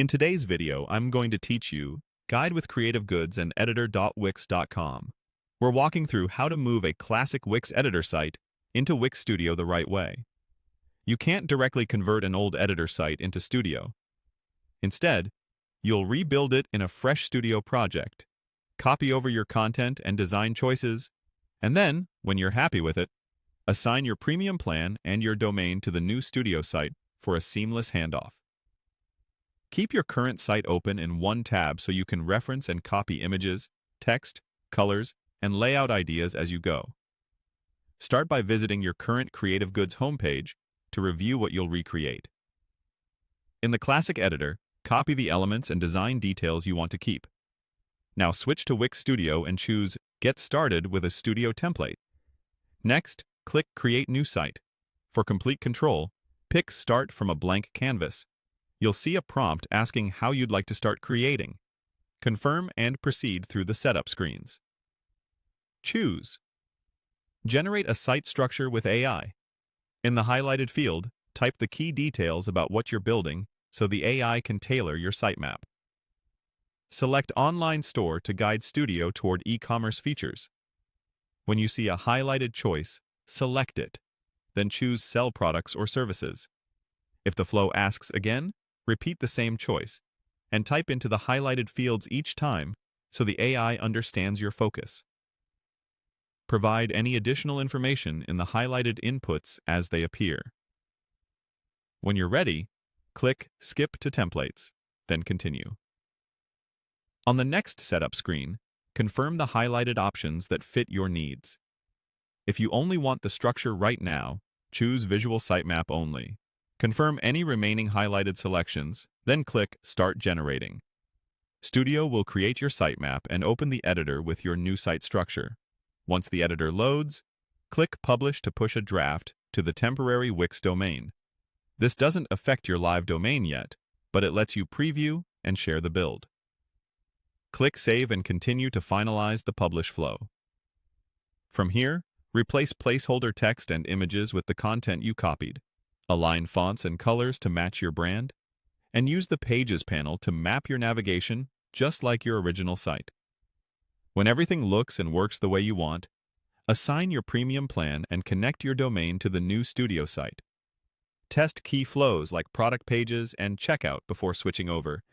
In today's video, I'm going to teach you Guide with Creative Goods and Editor.wix.com. We're walking through how to move a classic Wix editor site into Wix Studio the right way. You can't directly convert an old editor site into Studio. Instead, you'll rebuild it in a fresh Studio project, copy over your content and design choices, and then, when you're happy with it, assign your premium plan and your domain to the new Studio site for a seamless handoff. Keep your current site open in one tab so you can reference and copy images, text, colors, and layout ideas as you go. Start by visiting your current Creative Goods homepage to review what you'll recreate. In the classic editor, copy the elements and design details you want to keep. Now switch to Wix Studio and choose Get Started with a Studio template. Next, click Create New Site. For complete control, pick Start from a blank canvas. You'll see a prompt asking how you'd like to start creating. Confirm and proceed through the setup screens. Choose. Generate a site structure with AI. In the highlighted field, type the key details about what you're building so the AI can tailor your sitemap. Select Online Store to guide Studio toward e-commerce features. When you see a highlighted choice, select it. Then choose Sell Products or Services. If the flow asks again, repeat the same choice, and type into the highlighted fields each time so the AI understands your focus. Provide any additional information in the highlighted inputs as they appear. When you're ready, click Skip to Templates, then Continue. On the next setup screen, confirm the highlighted options that fit your needs. If you only want the structure right now, choose Visual Sitemap only. Confirm any remaining highlighted selections, then click Start Generating. Studio will create your sitemap and open the editor with your new site structure. Once the editor loads, click Publish to push a draft to the temporary Wix domain. This doesn't affect your live domain yet, but it lets you preview and share the build. Click Save and continue to finalize the publish flow. From here, replace placeholder text and images with the content you copied. Align fonts and colors to match your brand, and use the Pages panel to map your navigation just like your original site. When everything looks and works the way you want, assign your premium plan and connect your domain to the new Studio site. Test key flows like product pages and checkout before switching over